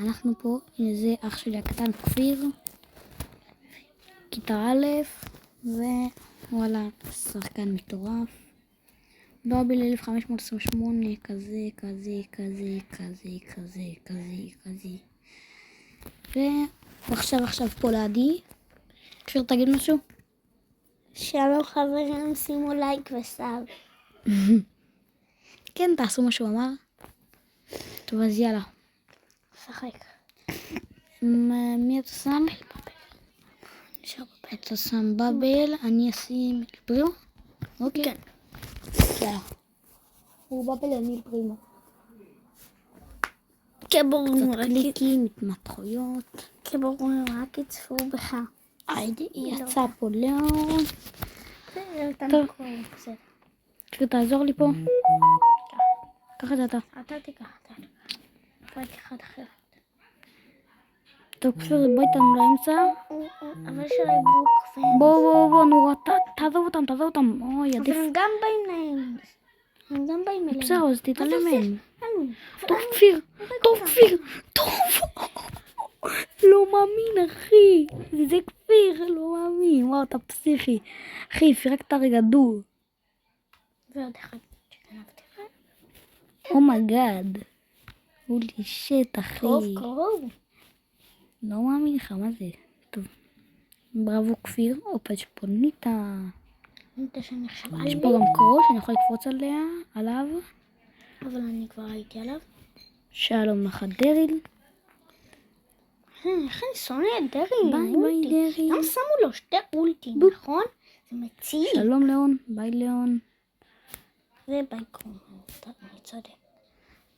אנחנו פה, הנה זה אח שלי הקטן כפיר, כיתה א', ווואלה, שחקן מטורף. בביל 1528, כזה. ועכשיו פה לידי. כפיר, תגיד משהו? שלום חברים, שימו לייק וסאב. כן, תעשו מה שהוא אמר. טוב, אז יאללה. שחק. מי אתה שם? אתה שם בבל, אני אשים פרימו? אוקיי. כן. יאללה. הוא בבל, אני פרימו. קליקים, התמתחויות. כבורים, רק יצפו בך. יצא פה ליאון. טוב. כפיר, תעזור לי פה. ככה זה אתה. אתה תיקח. רק אחד אחר. טוב, כפיר, בוא איתנו לאמצע. אבל שלא יברו כפים. בוא, נו, תעזוב אותם. אוי, אבל עדיף. הם גם באים אליהם. בסדר, אז תתעלם מהם. טוב, כפיר. כפיר. לא מאמין, אחי. זה כפיר, לא מאמין. וואו, אתה פסיכי. אחי, פירקת רגע דור. ועוד אחד שגנבתי. אומייגאד. הולי שיט, אחי. קרוב. לא מאמין לך, מה זה? טוב. בראבו כפיר. אופה, יש פה ניטה. יש פה גם קרוש, אני יכול לקפוץ עליו. אבל אני כבר הייתי עליו. שלום לך דריל. איך אני שונא את דרי. ביי דרי. גם שמו לו שתי אולטים, נכון? זה מציל. שלום ליאון. ביי ליאון. זה ביי קרום. אני צודק.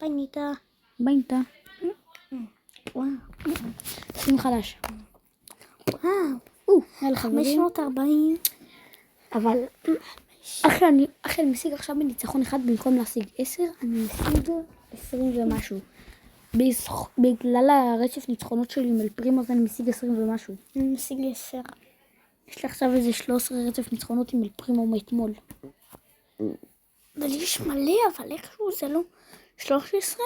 ביי ניטה. ביי ניטה. וואו. שים חדש. יאללה חברים. 540. אבל אחי אני משיג עכשיו בניצחון אחד במקום להשיג 10, אני משיג 20 ומשהו. בגלל הרצף ניצחונות שלי עם אלפרימו אז אני משיג 20 ומשהו. אני משיג 10. יש לי עכשיו איזה 13 רצף ניצחונות עם אלפרימו מאתמול. אבל יש מלא, אבל איכשהו זה לא 13?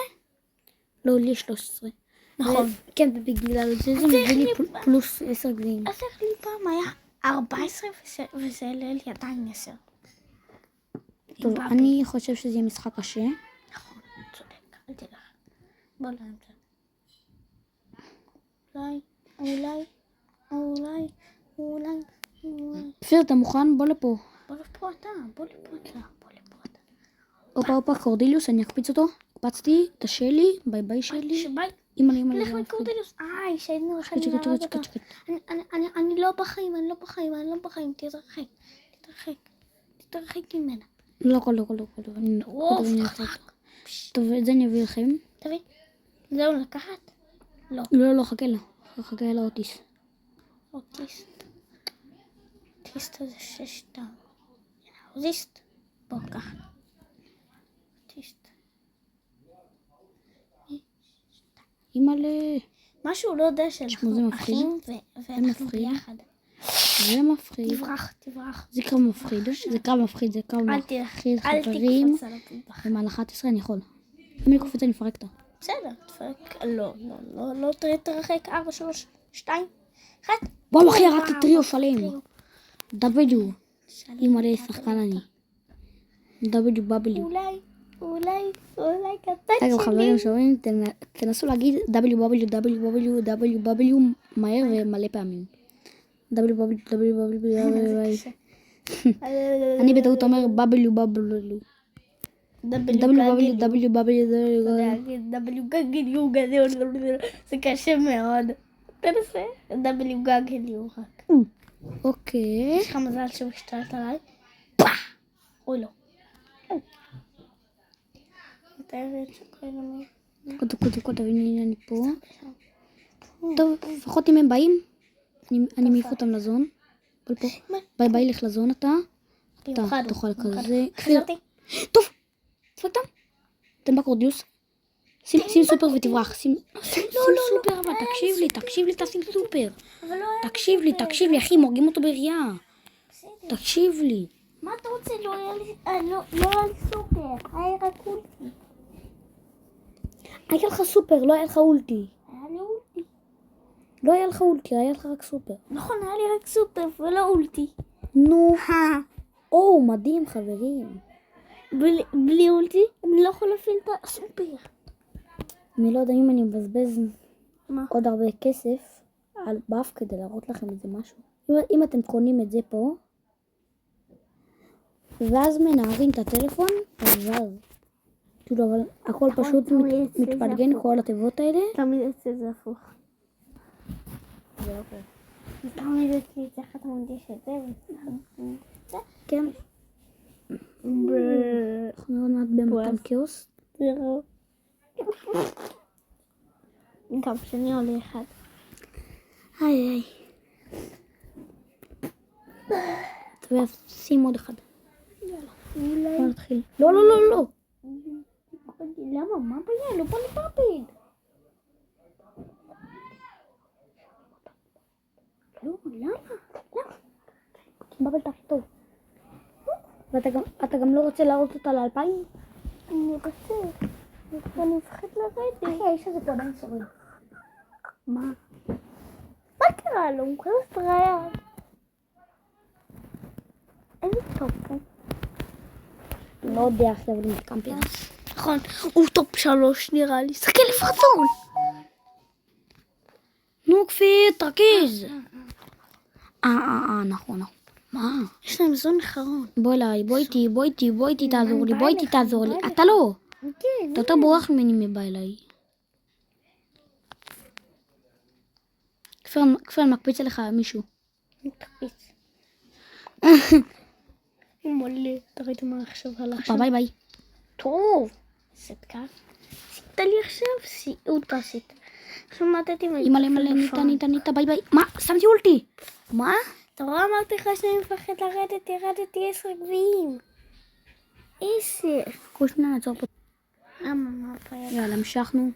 לא, לי יש 13. נכון. כן, ובגלל זה מביא לי פלוס 10 גביעים. אז איך לי פעם היה 14 וזה עלה לי עדיין 10. טוב, אני חושב שזה יהיה משחק קשה. נכון, צודק, אל תלך. בוא לאמצע. אולי. כפיר, אתה מוכן? בוא לפה. בוא לפה אתה. הופה, קורדיליוס, אני אקפיץ אותו. קפצתי, תשאיר לי, ביי שלי. שביי. אימא. לך לקורדיליוס. שהיינו הולכים להרוג אותו. אני לא בחיים. תתרחק ממנה. לא. טוב, את זה אני אביא לכם. תביא. זהו לקחת? לא, חכה לאוטיס. אוטיסט הזה 6 טעם. אוטיסט. בוא, קח. אוטיסט. אימא'לה. משהו לא יודע שאנחנו אחים ואנחנו ביחד. זה מפחיד. תברח. זה קרב מפחיד. אל תקפוץ על הפלפח. ומעל 11 אני יכול. אם אני קופץ אני אפרק אותה. בסדר, תפרק. לא תרחק. 4, 3, 2, 1. בוא אחי, רק טריו שלם. W. אימא'לה, שחקן אני. W. אולי קטן רגע, שלי. חברים שומעים, תנסו להגיד W מהר ומלא פעמים. W. אני בטעות אומר W. זה קשה מאוד. תנסה. W גגליו רק. אוקיי. יש לך מזל שהוא השתלט עליי? אוי לא. קודם, הנה אני פה. טוב, לפחות אם הם באים, אני מעיף אותם לזון. ביי, לך לזון אתה. אתה תאכל כזה. טוב, צפקתם. תן בקורדיוס. שים סופר ותברח. שים סופר, אבל תקשיב לי, תשים סופר. תקשיב לי, אחי, מורגים אותו בריאה. תקשיב לי. מה אתה רוצה? לא היה לי סופר, היה רק אולטי. היה לך סופר, לא היה לך אולטי. היה לי לא היה לך אולטי, היה לך רק סופר. נכון, היה לי רק סופר ולא אולטי. נו. או, מדהים חברים. בלי אולטי אני לא יכול להפעיל את הסופר. אני לא יודע אם אני מבזבז מה? עוד הרבה כסף על באף כדי להראות לכם איזה משהו. אם אתם קונים את זה פה, ואז מנערים את הטלפון, אז כאילו, אבל הכל פשוט מתפלגן כל התיבות האלה. תמיד יוצא זה הפוך. זה לא קורה. תמיד יוצא את זה, איך אתה מנגיש את זה? כן. אנחנו עוד מעט במתן כאוס. גם שני עולה אחד. איי. שים עוד אחד. בוא נתחיל. לא. למה? מה הבעיה? לא בא לי בבל. לא, למה? בבל הכי טוב. ואתה גם לא רוצה להראות אותה ל2000? אני רוצה. אני מפחד לרדת. אחי, האיש הזה פה עדיין שורד. מה? מה קרה לו? הוא כזה סטרייד. איזה טוב הוא. לא יודע אחי, אבל הוא מתקמפר. נכון, הוא טופ 3 נראה לי. סתכל לפרצון. נו כפיר, תרכז. נכון. מה? יש להם זון אחרון. בוא אליי, בוא איתי, תעזור לי. אתה לא. כן. אתה יותר בורח ממני מבא אליי. כפיר, מקפיץ עליך מישהו. מקפיץ. מלא, תראיתי מה עכשיו הלך. ביי. טוב. סתקה. עשית לי עכשיו סיעות עשית. עכשיו מתתי אימא, ניתה, ביי. מה? שמתי אולטי. מה? אתה רואה אמרתי לך שאני מפחד לרדת, ירדתי 10 גביעים. 10. קושנה נעצור פה. מה פעם? יאללה, המשכנו.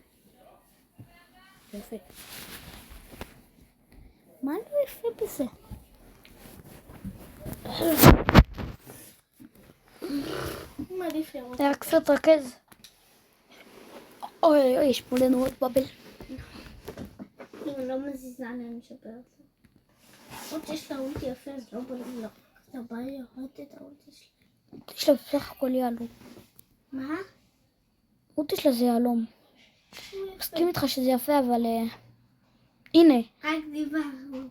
יפה. מה לא יפה בזה? מה עדיף לראות? רק קצת רכז. אוי, יש פה לנו עוד בבל. אם לא מזיזה אני משפר את זה. עוד שיש לה אולטי יפה אז לא בא לי אתה בא לי לראות את האולטי שלי. יש לה בסך הכל יהלום. מה? אולטי שלה זה יהלום. מסכים איתך שזה יפה אבל... הנה. רק דיברנו.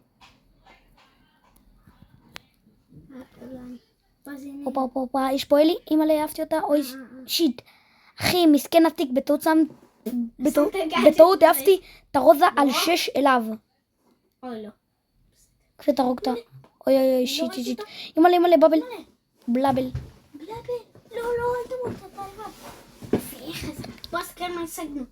הופה, יש פה אלי, אמא אהבתי אותה, אוי שיט. אחי, מסכן עתיק, בטעות אהבתי את הרוזה על 6 אליו. אוי לא. כפי תרוג אותה. אוי, שיט. אמא, בבל. בלבל. לא, אל תמות, אתה לבד. יפה, חזק. בוא סתכל מה השגנו.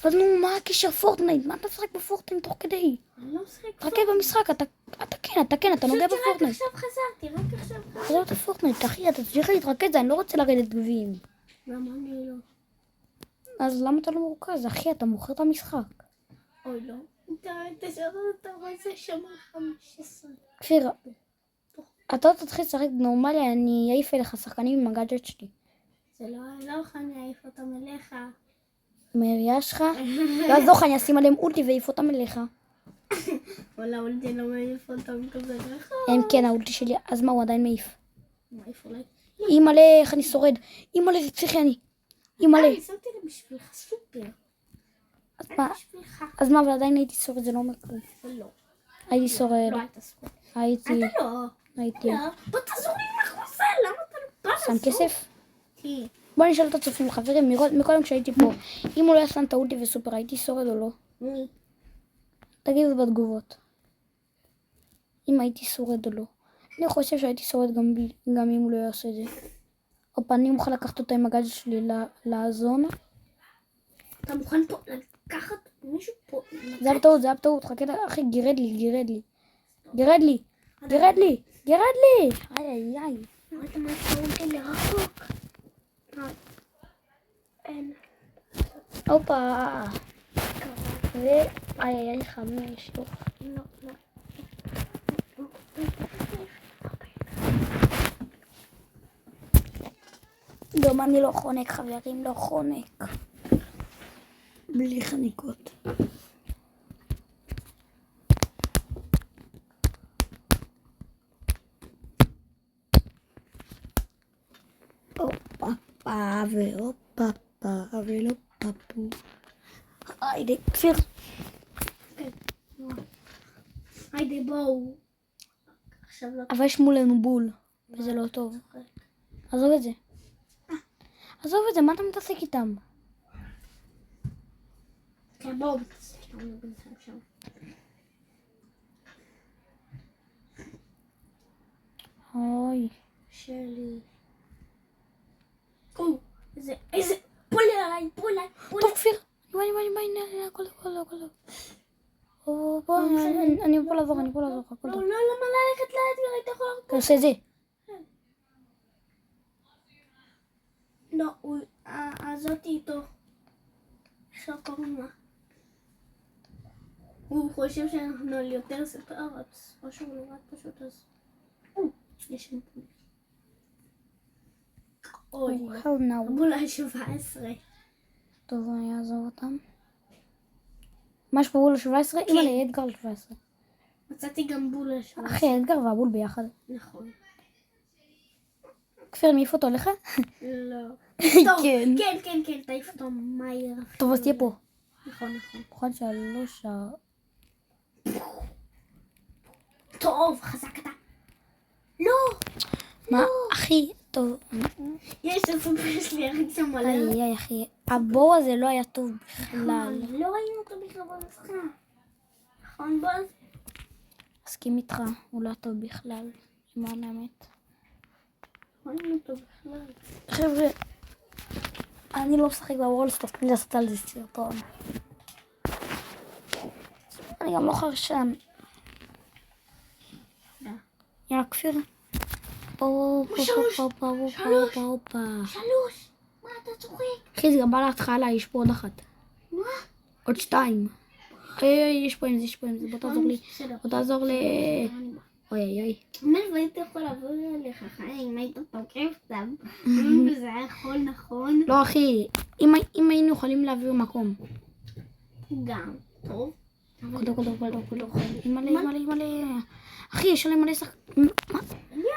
אבל נו, מה הקשר פורטנייט? מה אתה משחק בפורטנייט תוך כדי? אני לא משחק תרכב במשחק, אתה כן, אתה נוגע בפורטנייט. רק עכשיו חזרתי. זה לא את הפורטנייט, אחי, אתה צריך להתרכז, אני לא רוצה לרדת גביעים. למה אני לא? אז למה אתה לא מרוכז? אחי, אתה מוכר את המשחק. אוי לא. אתה רואה שם 15. כפיר, אתה תתחיל לשחק נורמלי, אני אעיף אליך שחקנים עם הגאדג'ט שלי. זה לא איך אני אעיף אותם אליך. מהעירייה שלך? ואז זוך, אני אשים עליהם אולטי ואעיף אותם אליך. אבל האולטי לא מעיף אותם כזה ככה. הם כן, האולטי שלי, אז מה, הוא עדיין מעיף. מעיף אולי. אימא'לה, איך אני שורד. אימא'לה, זה פסיכי. אימא'לה. אני שמתי לי בשבילך סופר. אז מה, אבל עדיין הייתי שורד, זה לא אומר כלום. ולא. הייתי שורד. לא היית סופר. הייתי. אתה לא. הייתי. בוא תעזור לי עם החוסה, למה אתה לא בא שם לעזור? כסף? כי. בוא נשאל את הצופים, חברים, מקודם כשהייתי פה, אם הוא לא היה שם את האולטי וסופר, הייתי שורד או לא? מי? תגידו בתגובות. אם הייתי שורד או לא. אני חושב שהייתי שורד גם אם הוא לא יעשה את זה. הופה, אני מוכן לקחת אותה עם הגאדג'ט שלי לזון. אתה מוכן פה לקחת מישהו פה? זה היה בטעות, חכה, אחי, גירד לי. איי. אתה מעצמאות שלי רחוק. אין. הופה. איי, 5. לא. גם אני לא חונק, חברים, לא חונק. בלי חניקות. הופה והופה ולא פפו. היידה, כפיר. היידה בואו. עכשיו לא. אבל יש מולנו בול, וזה לא טוב. עזוב את זה. עזוב את זה, מה אתה מתעסק איתם? כן, בואו מתעסק איתם שם. אוי. שלי. איזה בול עליי. טוב, כפיר. הכל. אני פה לעזור, הכל לא, טוב. למה ללכת לאתגר? היית יכול לראות? תעשה את זה. לא, הזאתי איתו. איך קוראים לה? הוא חושב שאנחנו על יותר ספר ארץ, או שהוא נורא פשוט אז. יש שם פה. אוי, בולה 17. טוב, אני אעזוב אותם. מה יש פה בול 17? אמא לי, אדגר 17. מצאתי גם בולה 17. אחי, אדגר והבול ביחד. נכון. כפיר, מעיף אותו לך? לא. כן. כן, תעיף אותו מהר. טוב, אז תהיה פה. נכון. נכון 3 טוב, חזק אתה. לא. מה, אחי, טוב. יש את הסופר שלי, ירד שם מלא. איי, אחי, הבור הזה לא היה טוב בכלל. לא ראינו אותו בכלל במשחק. נכון, בוז? מסכים איתך, הוא לא טוב בכלל. למען האמת. ראינו אותו בכלל. חבר'ה, אני לא משחק בוורלסטאר, תני לעשות על זה סרטון. אני גם לא חרשן. יאללה, כפיר. הופה. 3. מה אתה צוחק? אחי, זה גם בא להתחלה, יש פה עוד אחת. מה? עוד 2. יש פה עם זה. בוא תעזור לי. בוא תעזור לי. אוי. באמת, והיית יכול לעבור אליך, חיים, היית תוקף אותם. זה היה יכול, נכון? לא, אחי, אם היינו יכולים להעביר מקום. גם. טוב. קודם. מלא. אחי, יש עליהם מלא שחק...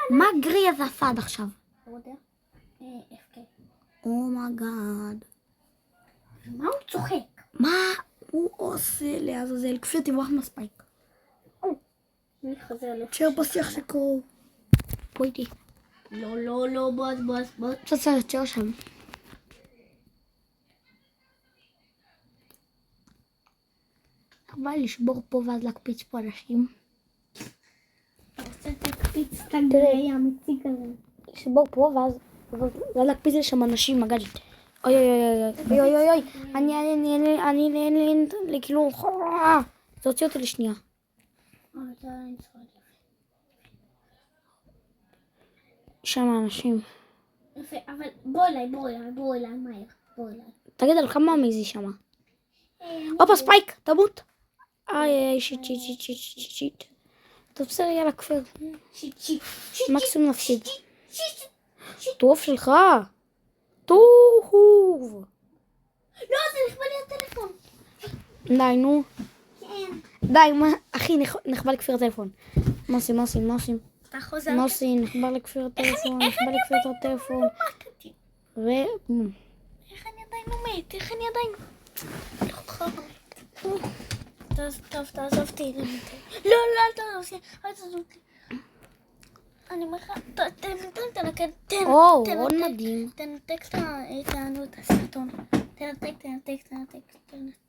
מה גרי הזה עשה עד עכשיו? לא יודע. FK. אומייגאד. מה הוא צוחק? מה הוא עושה לעזאזל? כפיר תברח מהספייק. מי חוזר לפני? תשאר בשיח שקור. בוא איתי. לא, בוס. תשאר שם. חבל לשבור פה ואז להקפיץ פה אנשים. אתה רוצה להקפיץ את הגרי המציק הזה. לשבור פה ואז להקפיץ לשם אנשים מגדית. אוי. אני כאילו... זה הוציא אותי לשנייה. שם אנשים. יפה, אבל בוא אליי, מהר. בוא אליי. תגיד על כמה מזי שמה. הופה, ספייק, תמות. איי, שיט. טוב, בסדר, יאללה, כפיר. שיט. מקסימום נפסיד. טוב שלך. טוב. לא, זה נכבה לי הטלפון. די, נו. כן. די, מה? אחי, נכבה לכפיר הטלפון. מה עושים? אתה חוזר. מה עושים? נכבה לכפיר הטלפון. איך אני עדיין לא מת? טוב, תעזוב אותי. לא, אל תעזוב אותי. אני אומר לך, תנתק. עוד מדהים. תנתק את הסרטון. תנתק.